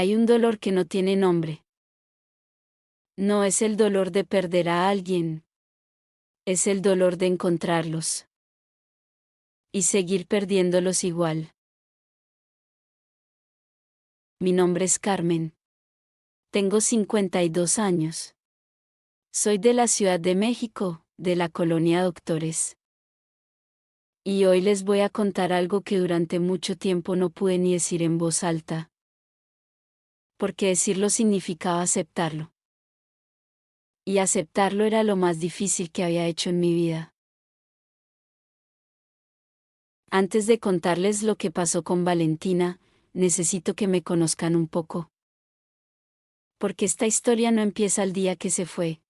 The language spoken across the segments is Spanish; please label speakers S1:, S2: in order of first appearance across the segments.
S1: Hay un dolor que no tiene nombre. No es el dolor de perder a alguien. Es el dolor de encontrarlos. Y seguir perdiéndolos igual. Mi nombre es Carmen. Tengo 52 años. Soy de la Ciudad de México, de la colonia Doctores. Y hoy les voy a contar algo que durante mucho tiempo no pude ni decir en voz alta. Porque decirlo significaba aceptarlo. Y aceptarlo era lo más difícil que había hecho en mi vida. Antes de contarles lo que pasó con Valentina, necesito que me conozcan un poco. Porque esta historia no empieza el día que se fue.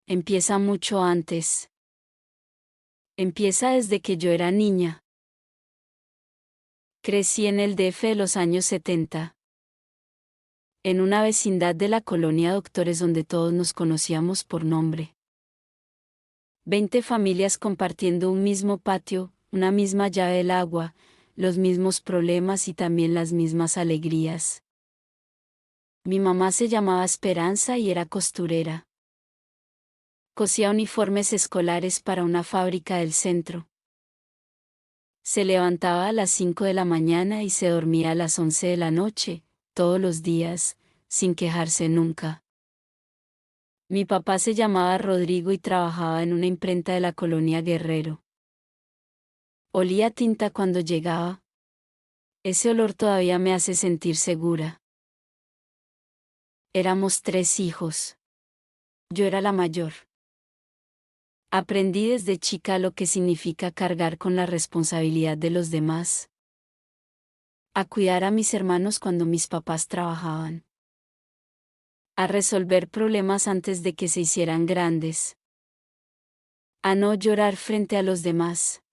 S1: Empieza mucho antes. Empieza desde que yo era niña. Crecí en el DF de los años 70. En una vecindad de la colonia Doctores donde todos nos conocíamos por nombre. 20 familias compartiendo un mismo patio, una misma llave del agua, los mismos problemas y también las mismas alegrías. Mi mamá se llamaba Esperanza y era costurera. Cosía uniformes escolares para una fábrica del centro. Se levantaba a las 5 de la mañana y se dormía a las 11 de la noche, todos los días, sin quejarse nunca. Mi papá se llamaba Rodrigo y trabajaba en una imprenta de la colonia Guerrero. Olía a tinta cuando llegaba. Ese olor todavía me hace sentir segura. Éramos 3 hijos. Yo era la mayor. Aprendí desde chica lo que significa cargar con la responsabilidad de los demás. A cuidar a mis hermanos cuando mis papás trabajaban. A resolver problemas antes de que se hicieran grandes. A no llorar frente a los demás.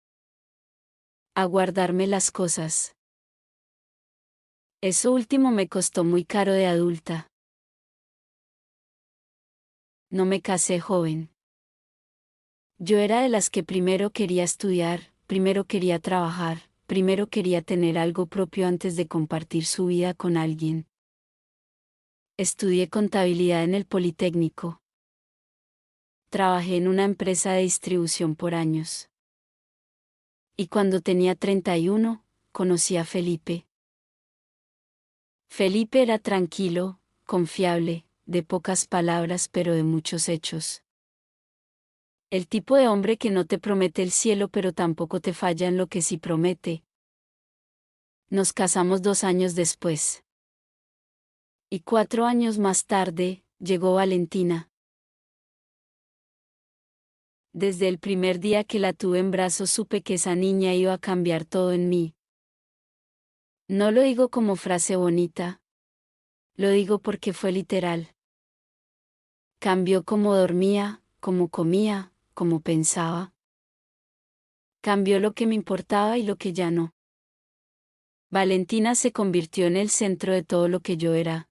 S1: A guardarme las cosas. Eso último me costó muy caro de adulta. No me casé joven. Yo era de las que primero quería estudiar, primero quería trabajar, primero quería tener algo propio antes de compartir su vida con alguien. Estudié contabilidad en el Politécnico. Trabajé en una empresa de distribución por años. Y cuando tenía 31, conocí a Felipe. Felipe era tranquilo, confiable, de pocas palabras pero de muchos hechos. El tipo de hombre que no te promete el cielo pero tampoco te falla en lo que sí promete. Nos casamos 2 años después. Y 4 años más tarde, llegó Valentina. Desde el primer día que la tuve en brazos supe que esa niña iba a cambiar todo en mí. No lo digo como frase bonita. Lo digo porque fue literal. Cambió cómo dormía, cómo comía, cómo pensaba. Cambió lo que me importaba y lo que ya no. Valentina se convirtió en el centro de todo lo que yo era.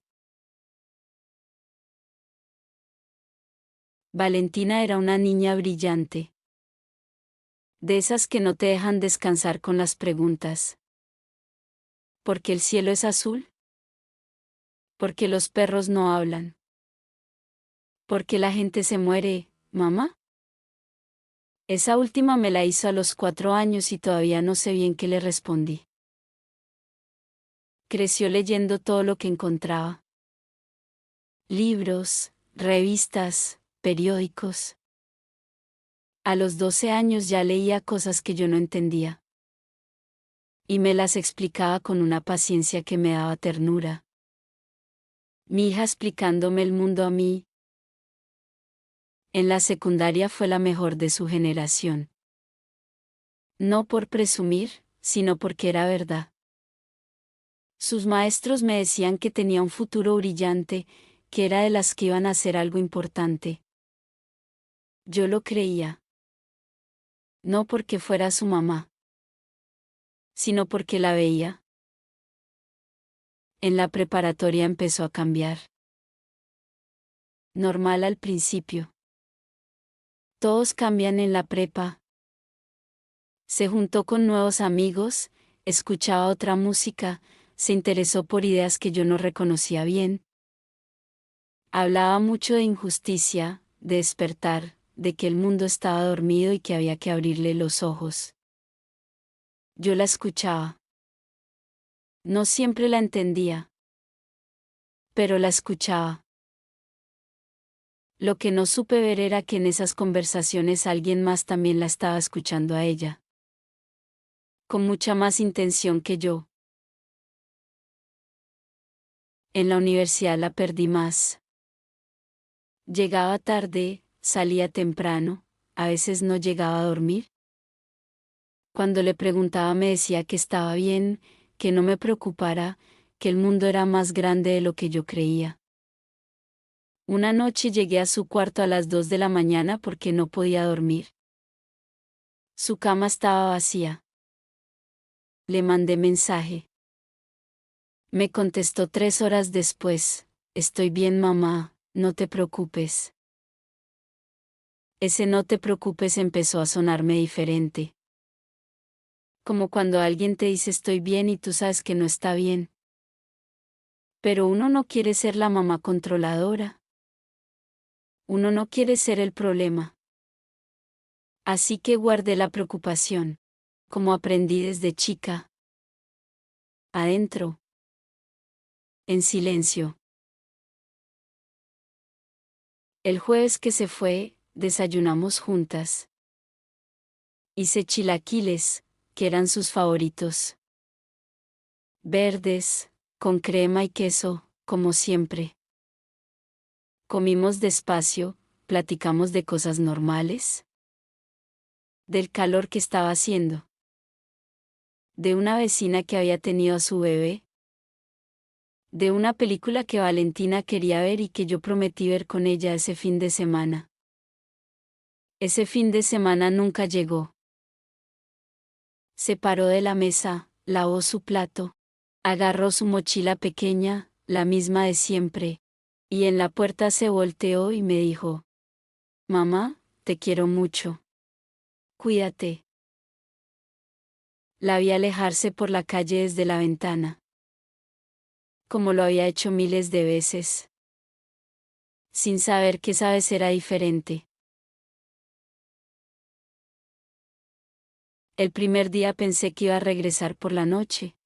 S1: Valentina era una niña brillante. De esas que no te dejan descansar con las preguntas. ¿Por qué el cielo es azul? ¿Por qué los perros no hablan? ¿Por qué la gente se muere, mamá? Esa última me la hizo a los 4 años y todavía no sé bien qué le respondí. Creció leyendo todo lo que encontraba. Libros, revistas, periódicos. A los 12 años ya leía cosas que yo no entendía. Y me las explicaba con una paciencia que me daba ternura. Mi hija explicándome el mundo a mí. En la secundaria fue la mejor de su generación. No por presumir, sino porque era verdad. Sus maestros me decían que tenía un futuro brillante, que era de las que iban a hacer algo importante. Yo lo creía. No porque fuera su mamá, sino porque la veía. En la preparatoria empezó a cambiar. Normal al principio. Todos cambian en la prepa. Se juntó con nuevos amigos, escuchaba otra música, Se interesó por ideas que yo no reconocía bien. Hablaba mucho de injusticia, de despertar, de que el mundo estaba dormido y que había que abrirle los ojos. Yo la escuchaba. No siempre la entendía, pero la escuchaba. Lo que no supe ver era que en esas conversaciones alguien más también la estaba escuchando a ella. Con mucha más intención que yo. En la universidad la perdí más. Llegaba tarde, salía temprano, a veces no llegaba a dormir. Cuando le preguntaba me decía que estaba bien, que no me preocupara, que el mundo era más grande de lo que yo creía. Una noche llegué a su cuarto a las 2 de la mañana porque no podía dormir. Su cama estaba vacía. Le mandé mensaje. Me contestó 3 horas después: estoy bien, mamá, no te preocupes. Ese no te preocupes empezó a sonarme diferente. Como cuando alguien te dice estoy bien y tú sabes que no está bien. Pero uno no quiere ser la mamá controladora. Uno no quiere ser el problema. Así que guardé la preocupación, como aprendí desde chica. Adentro. En silencio. El jueves que se fue, desayunamos juntas. Hice chilaquiles, que eran sus favoritos. Verdes, con crema y queso, como siempre. Comimos despacio, platicamos de cosas normales. Del calor que estaba haciendo. De una vecina que había tenido a su bebé. De una película que Valentina quería ver y que yo prometí ver con ella ese fin de semana. Ese fin de semana nunca llegó. Se paró de la mesa, lavó su plato, agarró su mochila pequeña, la misma de siempre, y en la puerta se volteó y me dijo: Mamá, te quiero mucho. Cuídate. La vi alejarse por la calle desde la ventana. Como lo había hecho miles de veces. Sin saber que esa vez era diferente. El primer día pensé que iba a regresar por la noche.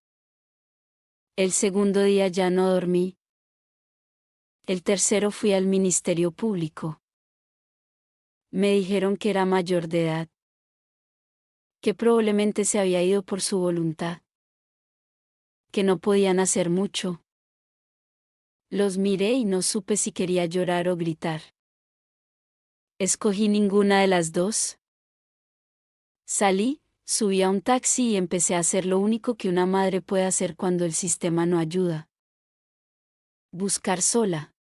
S1: El segundo día ya no dormí. El tercero fui al Ministerio Público. Me dijeron que era mayor de edad. Que probablemente se había ido por su voluntad. Que no podían hacer mucho. Los miré y no supe si quería llorar o gritar. Escogí ninguna de las dos. Salí, subí a un taxi y empecé a hacer lo único que una madre puede hacer cuando el sistema no ayuda. Buscar sola.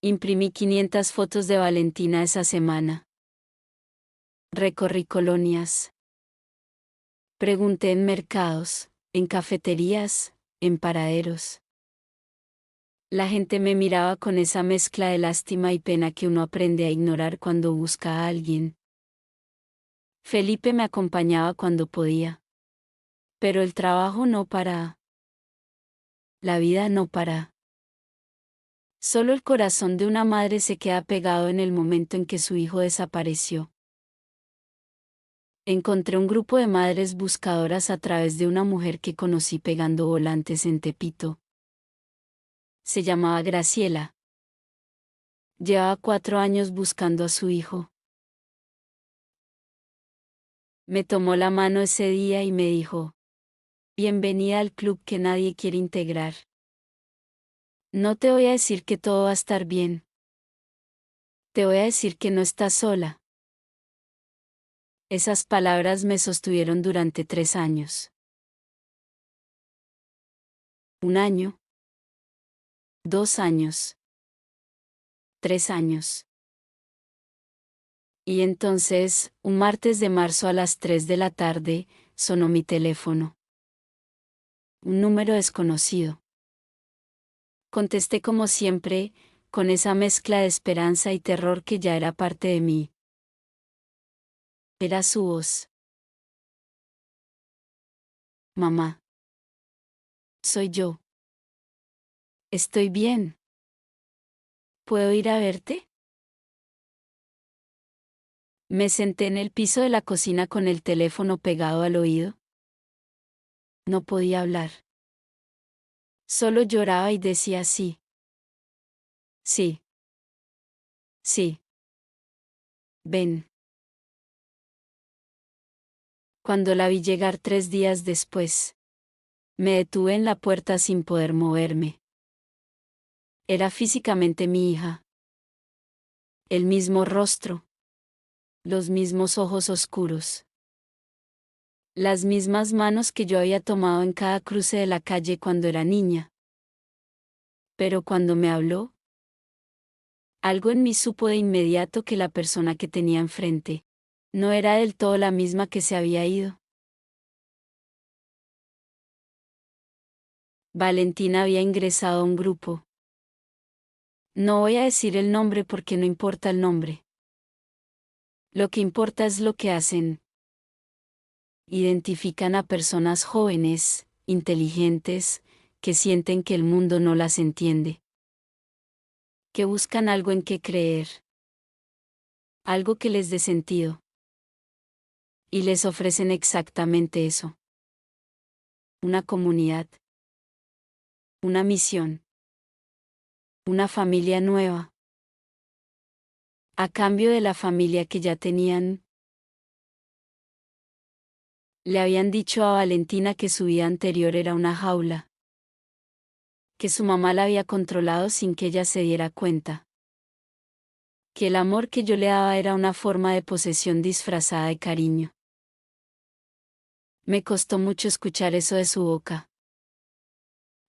S1: Imprimí 500 fotos de Valentina esa semana. Recorrí colonias. Pregunté en mercados, en cafeterías, en paraderos. La gente me miraba con esa mezcla de lástima y pena que uno aprende a ignorar cuando busca a alguien. Felipe me acompañaba cuando podía. Pero el trabajo no para. La vida no para. Solo el corazón de una madre se queda pegado en el momento en que su hijo desapareció. Encontré un grupo de madres buscadoras a través de una mujer que conocí pegando volantes en Tepito. Se llamaba Graciela. Llevaba 4 años buscando a su hijo. Me tomó la mano ese día y me dijo: Bienvenida al club que nadie quiere integrar. No te voy a decir que todo va a estar bien. Te voy a decir que no estás sola. Esas palabras me sostuvieron durante 3 años. 1 año. 2 años. 3 años. Y entonces, un martes de marzo a las 3 de la tarde, sonó mi teléfono. Un número desconocido. Contesté como siempre, con esa mezcla de esperanza y terror que ya era parte de mí. Era su voz. Mamá. Soy yo. Estoy bien. ¿Puedo ir a verte? Me senté en el piso de la cocina con el teléfono pegado al oído. No podía hablar. Solo lloraba y decía sí. Sí. Sí. Ven. Cuando la vi llegar 3 días después, me detuve en la puerta sin poder moverme. Era físicamente mi hija. El mismo rostro. Los mismos ojos oscuros. Las mismas manos que yo había tomado en cada cruce de la calle cuando era niña. Pero cuando me habló, algo en mí supo de inmediato que la persona que tenía enfrente no era del todo la misma que se había ido. Valentina había ingresado a un grupo. No voy a decir el nombre porque no importa el nombre. Lo que importa es lo que hacen. Identifican a personas jóvenes, inteligentes, que sienten que el mundo no las entiende. Que buscan algo en que creer. Algo que les dé sentido. Y les ofrecen exactamente eso. Una comunidad. Una misión. Una familia nueva. A cambio de la familia que ya tenían, le habían dicho a Valentina que su vida anterior era una jaula. Que su mamá la había controlado sin que ella se diera cuenta. Que el amor que yo le daba era una forma de posesión disfrazada de cariño. Me costó mucho escuchar eso de su boca.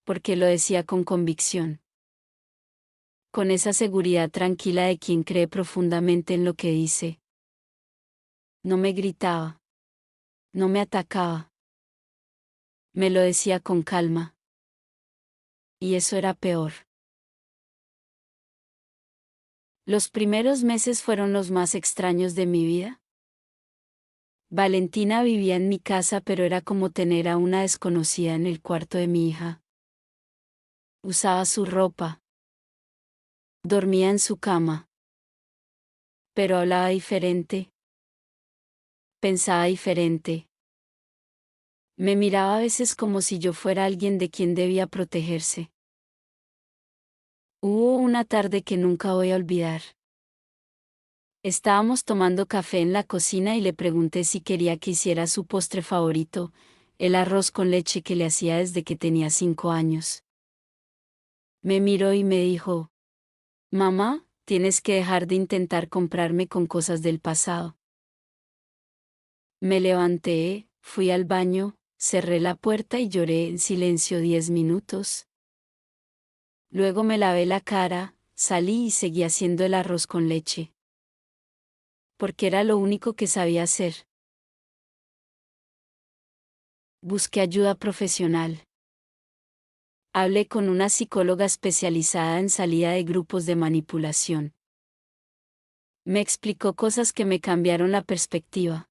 S1: Porque lo decía con convicción. Con esa seguridad tranquila de quien cree profundamente en lo que dice. No me gritaba. No me atacaba. Me lo decía con calma. Y eso era peor. Los primeros meses fueron los más extraños de mi vida. Valentina vivía en mi casa, pero era como tener a una desconocida en el cuarto de mi hija. Usaba su ropa. Dormía en su cama. Pero hablaba diferente. Pensaba diferente. Me miraba a veces como si yo fuera alguien de quien debía protegerse. Hubo una tarde que nunca voy a olvidar. Estábamos tomando café en la cocina y le pregunté si quería que hiciera su postre favorito, el arroz con leche que le hacía desde que tenía 5 años. Me miró y me dijo, «Mamá, tienes que dejar de intentar comprarme con cosas del pasado». Me levanté, fui al baño, cerré la puerta y lloré en silencio 10 minutos. Luego me lavé la cara, salí y seguí haciendo el arroz con leche. Porque era lo único que sabía hacer. Busqué ayuda profesional. Hablé con una psicóloga especializada en salida de grupos de manipulación. Me explicó cosas que me cambiaron la perspectiva.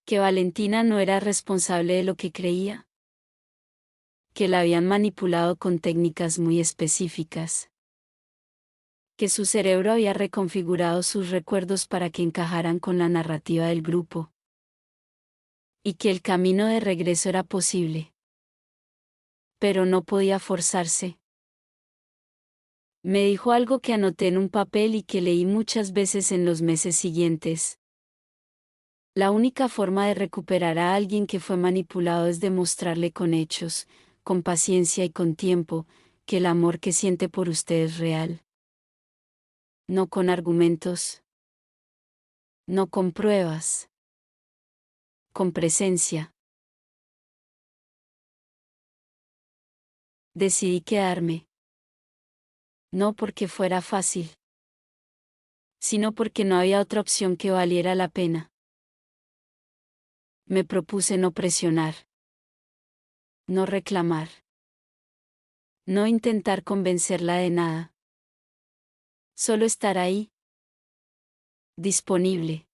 S1: Que Valentina no era responsable de lo que creía. Que la habían manipulado con técnicas muy específicas. Que su cerebro había reconfigurado sus recuerdos para que encajaran con la narrativa del grupo. Y que el camino de regreso era posible. Pero no podía forzarse. Me dijo algo que anoté en un papel y que leí muchas veces en los meses siguientes. La única forma de recuperar a alguien que fue manipulado es demostrarle con hechos, con paciencia y con tiempo, que el amor que siente por usted es real. No con argumentos. No con pruebas. Con presencia. Decidí quedarme. No porque fuera fácil, sino porque no había otra opción que valiera la pena. Me propuse no presionar. No reclamar. No intentar convencerla de nada. Solo estar ahí. Disponible.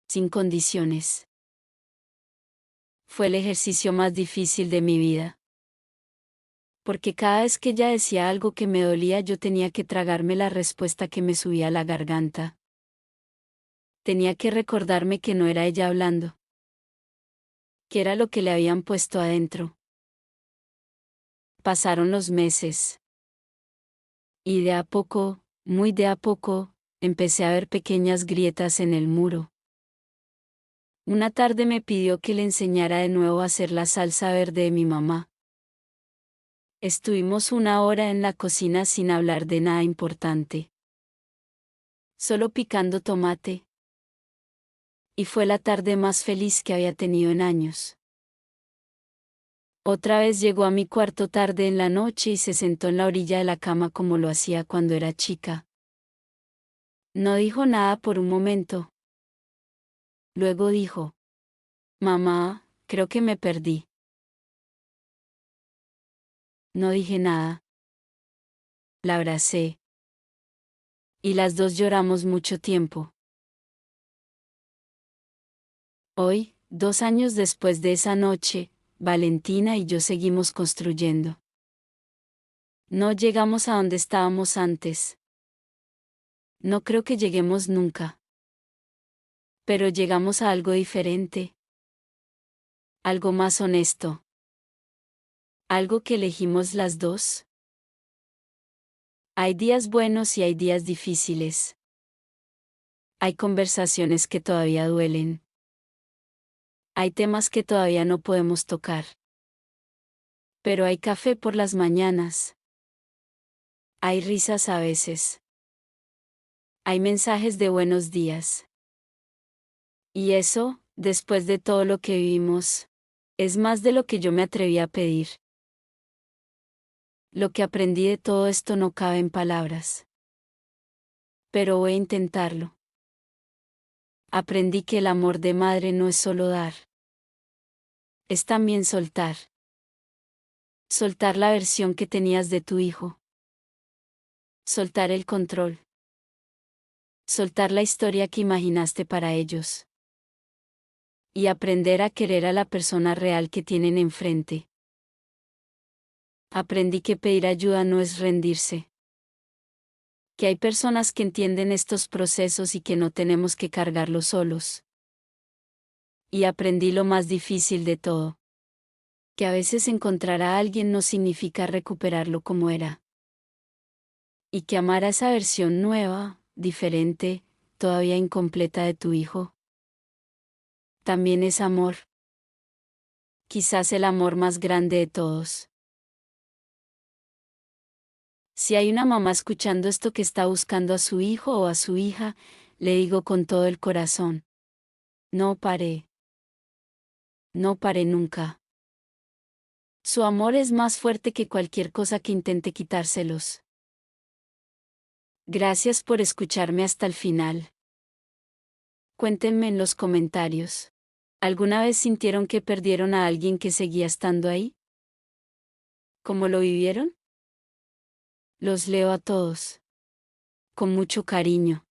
S1: Sin condiciones. Fue el ejercicio más difícil de mi vida. Porque cada vez que ella decía algo que me dolía yo tenía que tragarme la respuesta que me subía a la garganta. Tenía que recordarme que no era ella hablando. Que era lo que le habían puesto adentro. Pasaron los meses. Y de a poco, muy de a poco, empecé a ver pequeñas grietas en el muro. Una tarde me pidió que le enseñara de nuevo a hacer la salsa verde de mi mamá. Estuvimos una hora en la cocina sin hablar de nada importante. Solo picando tomate. Y fue la tarde más feliz que había tenido en años. Otra vez llegó a mi cuarto tarde en la noche y se sentó en la orilla de la cama como lo hacía cuando era chica. No dijo nada por un momento. Luego dijo: Mamá, creo que me perdí. No dije nada. La abracé. Y las dos lloramos mucho tiempo. Hoy, 2 años después de esa noche, Valentina y yo seguimos construyendo. No llegamos a donde estábamos antes. No creo que lleguemos nunca. Pero llegamos a algo diferente. Algo más honesto. Algo que elegimos las dos. Hay días buenos y hay días difíciles. Hay conversaciones que todavía duelen. Hay temas que todavía no podemos tocar. Pero hay café por las mañanas. Hay risas a veces. Hay mensajes de buenos días. Y eso, después de todo lo que vivimos, es más de lo que yo me atreví a pedir. Lo que aprendí de todo esto no cabe en palabras. Pero voy a intentarlo. Aprendí que el amor de madre no es solo dar. Es también soltar. Soltar la versión que tenías de tu hijo. Soltar el control. Soltar la historia que imaginaste para ellos. Y aprender a querer a la persona real que tienen enfrente. Aprendí que pedir ayuda no es rendirse. Que hay personas que entienden estos procesos y que no tenemos que cargarlos solos. Y aprendí lo más difícil de todo. Que a veces encontrar a alguien no significa recuperarlo como era. Y que amar a esa versión nueva, diferente, todavía incompleta de tu hijo, también es amor. Quizás el amor más grande de todos. Si hay una mamá escuchando esto que está buscando a su hijo o a su hija, le digo con todo el corazón: no pare. No pare nunca. Su amor es más fuerte que cualquier cosa que intente quitárselos. Gracias por escucharme hasta el final. Cuéntenme en los comentarios. ¿Alguna vez sintieron que perdieron a alguien que seguía estando ahí? ¿Cómo lo vivieron? Los leo a todos. Con mucho cariño.